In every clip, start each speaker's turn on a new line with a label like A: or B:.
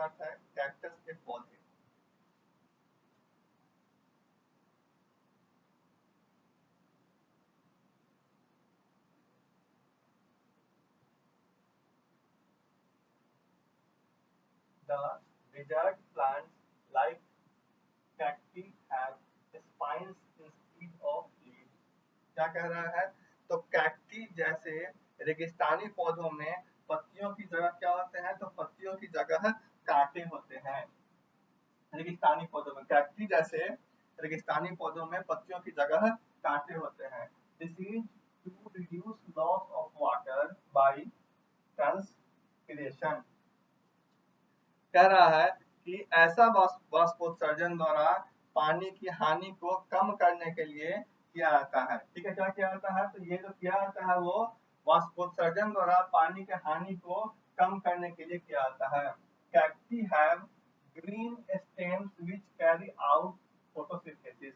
A: का अर्थ है कैक्टस के पौधे। The desert plants like cacti have spines instead of leaves। क्या कह रहा है? तो कैक्टी जैसे रेगिस्तानी पौधों में पत्तियों की जगह क्या होते हैं? तो पत्तियों की जगह कांटे होते हैं। रेगिस्तानी पौधों में कैक्टी जैसे रेगिस्तानी पौधों में पत्तियों की जगह कांटे होते हैं। This is to reduce loss of water by transpiration. कह रहा है कि ऐसा वाष्पोत्सर्जन द्वारा पानी की हानि को कम करने के लिए किया जाता है। ठीक है, क्या किया जाता है? तो ये जो किया जाता है वो वाष्पोत्सर्जन द्वारा पानी की हानि को कम करने के लिए किया जाता है। Cacti have green stems which carry out photosynthesis.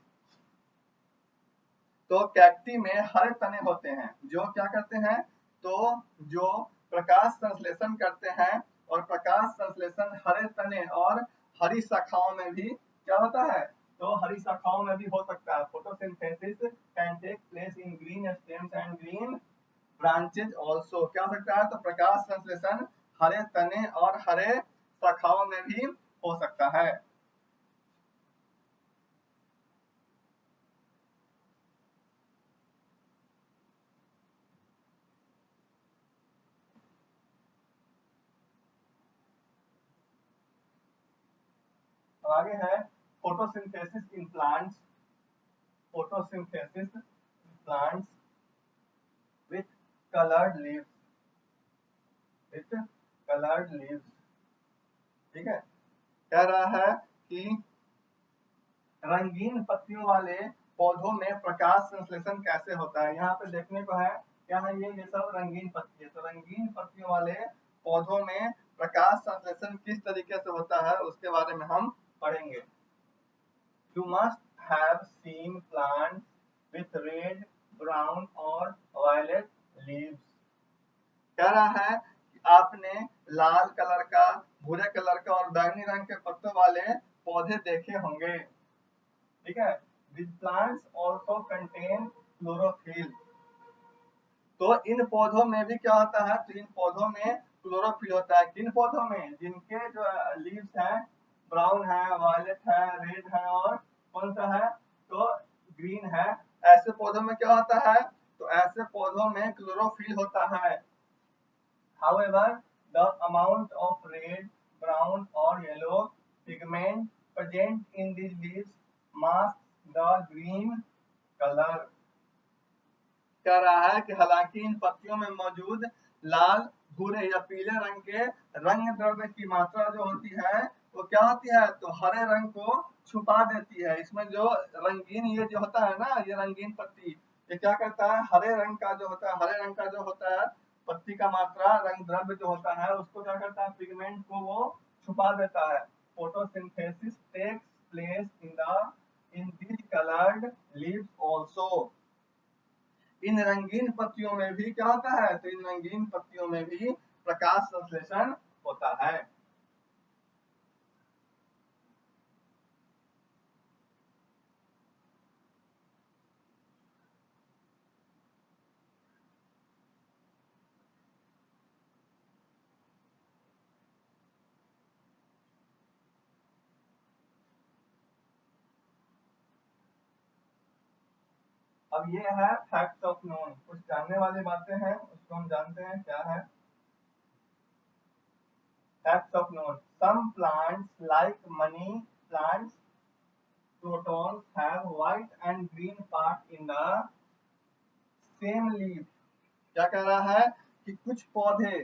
A: तो कैक्टी में हरे तने होते हैं जो क्या करते हैं? तो जो प्रकाश संश्लेषण करते हैं, और प्रकाश संश्लेषण हरे तने और हरी शाखाओं में भी क्या होता है? तो हरी शाखाओं में भी हो सकता है। Photosynthesis can take place in green stems and green branches also. क्या हो सकता है? तो प्रकाश संश्लेषण हरे तने और हरे शाखाओं में भी हो सकता है। अब आगे है photosynthesis in plants. photosynthesis plants with colored leaves, with colored leaves। ठीक है, कह रहा है कि रंगीन पत्तियों वाले पौधों में प्रकाश संश्लेषण कैसे होता है। यहाँ पे देखने को है क्या है? ये सब रंगीन पत्ती है। तो रंगीन पत्तियों वाले पौधों में प्रकाश संश्लेषण किस तरीके से होता है उसके बारे में हम पढ़ेंगे। You must have seen plants with red, brown और violet leaves। कह रहा है कि आपने लाल कलर का, भूरे कलर का और बैंगनी रंग के पत्तों वाले पौधे देखे होंगे। ठीक है, These plants also contain chlorophyll। तो इन पौधों में भी क्या होता है? तो इन पौधों में क्लोरोफिल होता है। किन पौधों में? जिनके जो लीव्स हैं ब्राउन है, वायलेट है, रेड है और कौन सा है? तो ग्रीन है। ऐसे पौधों में क्या होता है? तो ऐसे पौधों में क्लोरोफिल होता है। However, the amount of red, brown or yellow pigment present in these leaves masks the green color। कह रहा है कि हालांकि इन पत्तियों में मौजूद लाल, भूरे या पीले रंग के रंग द्रव्य की मात्रा जो होती है वो क्या होती है? तो हरे रंग को छुपा देती है। इसमें जो रंगीन ये जो होता है ना, ये रंगीन पत्ती, ये क्या करता है? हरे रंग का जो होता है, हरे रंग का जो होता है पत्ती का मात्रा, रंग द्रव्य जो होता है उसको क्या करता है? पिगमेंट को वो छुपा देता है। Photosynthesis takes place in these coloured leaves also. इन रंगीन पत्तियों में भी क्या होता है? तो इन रंगीन पत्तियों में भी प्रकाश संश्लेषण होता है। अब ये है फैक्ट्स ऑफ नोन। कुछ जानने वाली बातें हैं, उसको हम जानते हैं क्या है। Facts of known. Some plants like money plants protons have white and green part in the same leaf। क्या कह रहा है? कि कुछ पौधे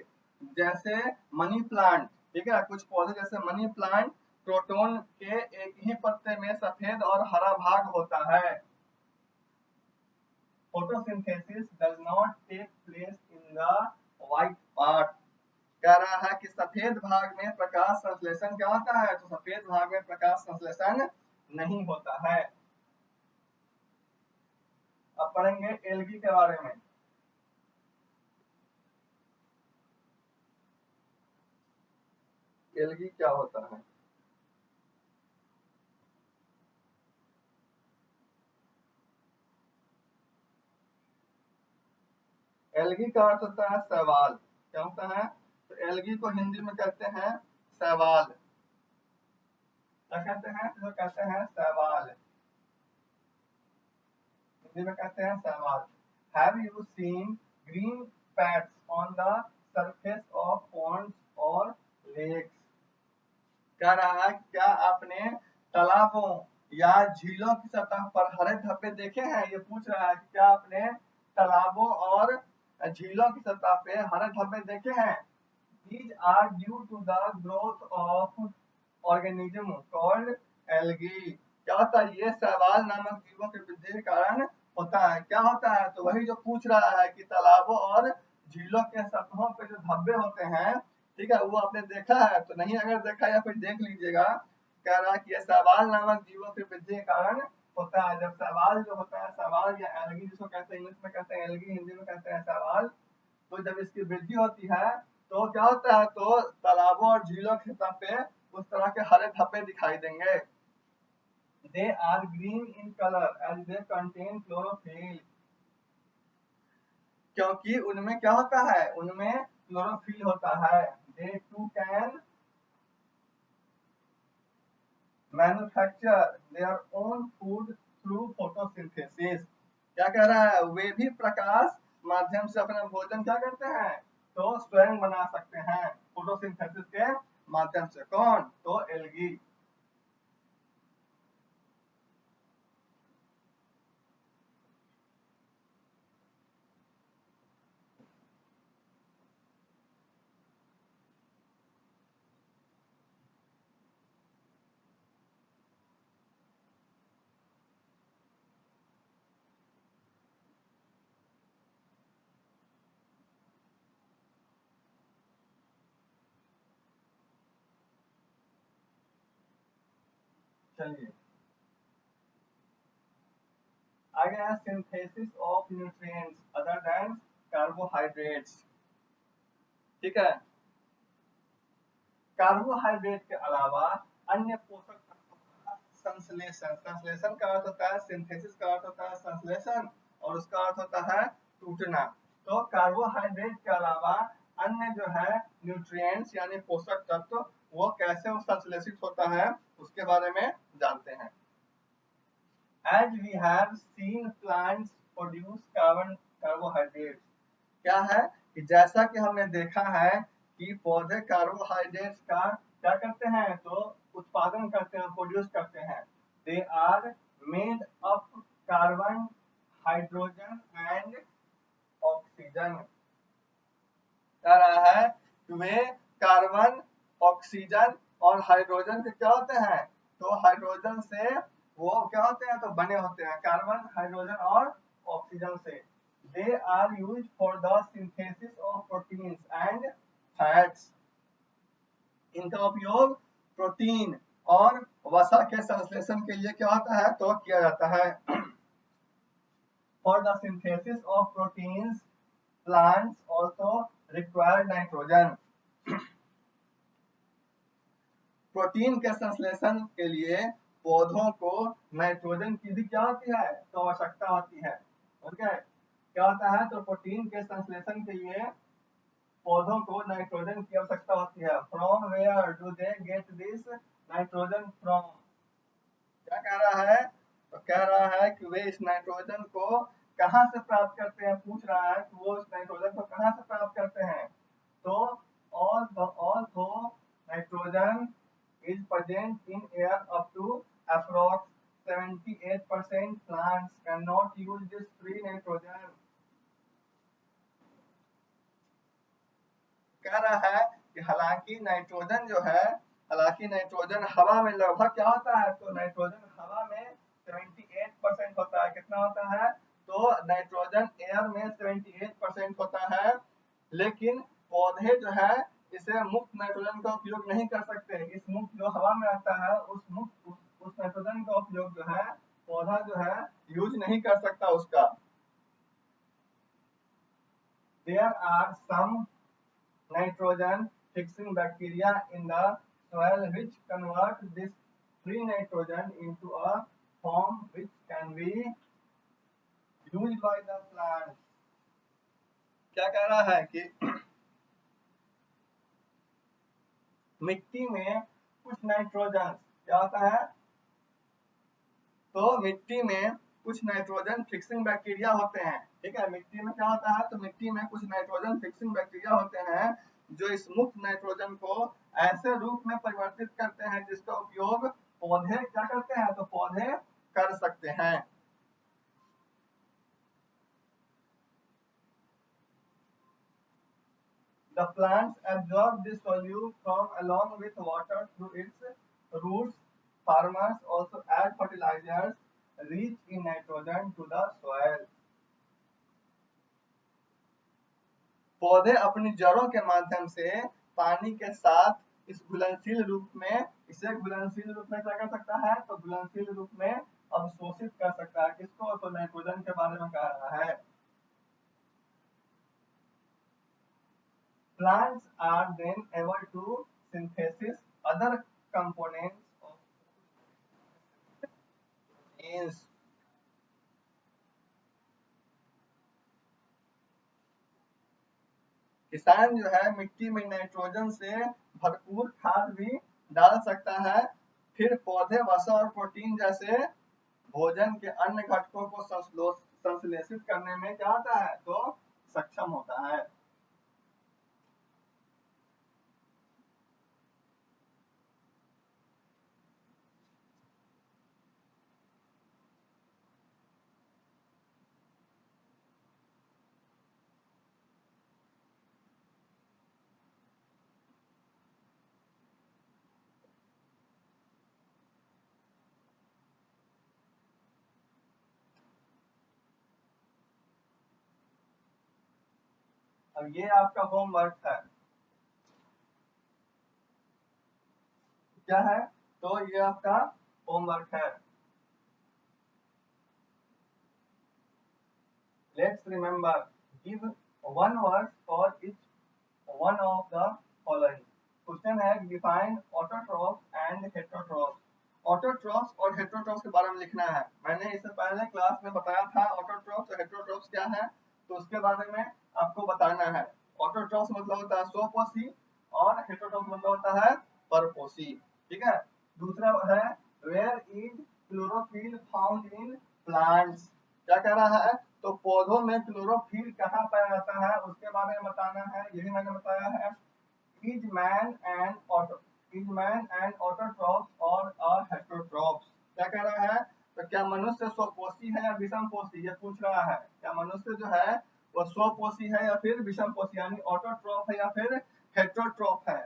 A: जैसे मनी प्लांट, ठीक है, कुछ पौधे जैसे मनी प्लांट प्रोटोन के एक ही पत्ते में सफेद और हरा भाग होता है। Photosynthesis does not take place in the white part. कह रहा है कि सफेद भाग में प्रकाश संश्लेषण क्या होता है? तो सफेद भाग में प्रकाश संश्लेषण नहीं होता है। अब पढ़ेंगे एल्गी के बारे में। एल्गी क्या होता है। एल्गी का अर्थ होता है शैवाल। क्या होता है? तो एल्गी को हिंदी में कहते हैं शैवाल। क्या कहते हैं? तो कहते हैं शैवाल, हिंदी में कहते हैं शैवाल। Have you seen green pads on the surface of ponds और लेक्स? कह रहा है क्या आपने तालाबों या झीलों की सतह पर हरे धब्बे देखे हैं? ये पूछ रहा है कि क्या आपने तालाबों और झीलों की सतह पे हरे धब्बे देखे हैं? These are due to the growth of organism called algae। क्या होता है? ये शैवाल नामक जीवों के वृद्धि के कारण होता है। क्या होता है? तो वही जो पूछ रहा है कि तालाबों और झीलों के सतहों पे जो धब्बे होते हैं, ठीक है, वो आपने देखा है? तो नहीं अगर देखा या फिर देख लीजिएगा। कह रहा है कि ये शैवाल नामक जीवों के वृद्धि के कारण होता है। जब शैवाल जो होता है, शैवाल या एल्गी जिसको कहते हैं, इंग्लिश में कहते हैं एल्गी, हिंदी में कहते हैं शैवाल, तो जब इसकी वृद्धि होती है तो क्या होता है? तो तालाबों और झीलों की सतह पे उस तरह के हरे धब्बे दिखाई देंगे। They are green in colour as they contain chlorophyll. क्योंकि उनमें क्या होता है? उनमें क्लोरोफिल होता है। They too can manufacture their own food through photosynthesis. क्या कह रहा है? वे भी प्रकाश माध्यम से अपना भोजन क्या करते हैं? तो स्वयं बना सकते हैं फोटोसिंथेसिस के माध्यम से। कौन? तो एल्गी। चलिए आगे है synthesis of nutrients other than carbohydrates. ठीक है, कार्बोहाइड्रेट के अलावा अन्य पोषक तत्वों का संश्लेषण। संश्लेषण का अर्थ होता है, सिंथेसिस का अर्थ होता है संश्लेषण, और उसका अर्थ होता है टूटना। तो कार्बोहाइड्रेट के अलावा अन्य जो है न्यूट्रिएंट्स यानी पोषक तत्व, वो कैसे वो संश्लेषित होता है उसके बारे में जानते हैं। As we have seen plants produce carbohydrates। क्या है कि जैसा कि हमने देखा है कि पौधे कार्बोहाइड्रेट्स का क्या करते हैं? तो उत्पादन करते हैं, प्रोड्यूस करते हैं। They are made up carbon, hydrogen and oxygen. कह रहा है कि वे कार्बन, ऑक्सीजन और हाइड्रोजन के क्या होते हैं? तो हाइड्रोजन से वो क्या होते हैं? तो बने होते हैं, कार्बन, हाइड्रोजन और ऑक्सीजन से। They are use for the synthesis of proteins and fats. इनका उपयोग प्रोटीन और वसा के संश्लेषण के लिए क्या होता है? तो किया जाता है। For the synthesis of proteins plants also require nitrogen. Protein के संश्लेषण के लिए पौधों को नाइट्रोजन की भी क्या होती है? तो आवश्यकता होती है। ओके, क्या होता है? तो प्रोटीन के संश्लेषण के लिए पौधों को नाइट्रोजन की आवश्यकता होती है। From where do they get this nitrogen from? क्या कह रहा है? तो कह रहा है कि वे इस नाइट्रोजन को कहाँ से प्राप्त करते हैं? पूछ रहा है कि वो इस नाइट्रोजन को कहाँ से प्राप्त करते हैं। तो although nitrogen is present in air up to approx 78%, plants cannot use this free nitrogen। कह रहा है कि हालांकि नाइट्रोजन जो है, हालांकि नाइट्रोजन हवा में लगभग क्या होता है? तो नाइट्रोजन हवा में 78% होता है। कितना होता है? तो नाइट्रोजन एयर में 78% होता है, लेकिन पौधे जो है इसे मुक्त नाइट्रोजन का उपयोग नहीं कर सकते। इस मुक्त जो हवा में रहता है उस नाइट्रोजन का उपयोग जो है पौधा जो है यूज नहीं कर सकता उसका। There are some nitrogen fixing bacteria in the soil which convert this free nitrogen into a form which can be used by the plants. क्या कह रहा है कि मिट्टी में कुछ नाइट्रोजन क्या होता है, तो मिट्टी में कुछ नाइट्रोजन फिक्सिंग बैक्टीरिया होते हैं। ठीक है, मिट्टी में क्या होता है, तो मिट्टी में कुछ नाइट्रोजन फिक्सिंग बैक्टीरिया होते हैं जो इस मुक्त नाइट्रोजन को ऐसे रूप में परिवर्तित करते हैं जिसका उपयोग पौधे क्या करते हैं, तो पौधे कर सकते हैं। The plants absorb this solute from along with water through its roots. Farmers also add fertilizers rich in nitrogen to the soil. पौधे अपनी जड़ों के माध्यम से पानी के साथ इस घुलनशील रूप में, इसे घुलनशील रूप में क्या कर सकता है, तो घुलनशील रूप में अवशोषित कर सकता है। किसको, तो नाइट्रोजन के बारे में कह रहा है। Plants are then able to synthesize other components of proteins. किसान जो है मिट्टी में नाइट्रोजन से भरपूर खाद भी डाल सकता है, फिर पौधे वसा और प्रोटीन जैसे भोजन के अन्य घटकों को संश्लेषित करने में क्या होता है, तो सक्षम होता है। अब ये आपका होमवर्क है, क्या है, तो ये आपका होमवर्क है। Let's remember, give one word for each one of the following. Question है define autotroph and heterotroph. Autotroph और हेटेरोट्रॉफ के बारे में लिखना है। मैंने इससे पहले क्लास में बताया था ऑटोट्रॉफ और हेटेरोट्रॉफ क्या है, तो उसके बारे में आपको बताना है। ऑटोट्रॉफ मतलब होता है स्वपोषी और हेटेरोट्रॉफ मतलब होता है परपोषी। ठीक है, दूसरा है where is chlorophyll found in plants. क्या कह रहा है, तो पौधों में क्लोरोफिल कहाँ पाया जाता है उसके बारे में बताना है, यही मैंने बताया है। इज मैन एंड ऑटोट्रॉफ और हेटेरोट्रॉफ। क्या कह रहा है, तो क्या मनुष्य स्वपोषी है या विषमपोषी, ये पूछ रहा है। क्या मनुष्य जो है वो स्वपोषी है या फिर विषमपोषी, यानी ऑटोट्रॉफ है या फिर हेटेरोट्रॉफ है।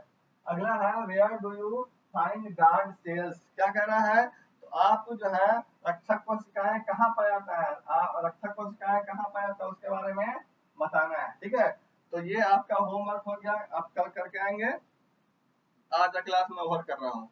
A: अगला है where do you find guard cells. क्या कह रहा है, तो आप जो है रक्षक कोशिकाएं कहाँ पाया जाता है, रक्षक कोशिकाएं कहाँ पाया जाता है उसके बारे में बताना है। ठीक है, तो ये आपका होमवर्क हो गया, आप कल करके आएंगे। आज का क्लास में ओवर कर रहा हूँ।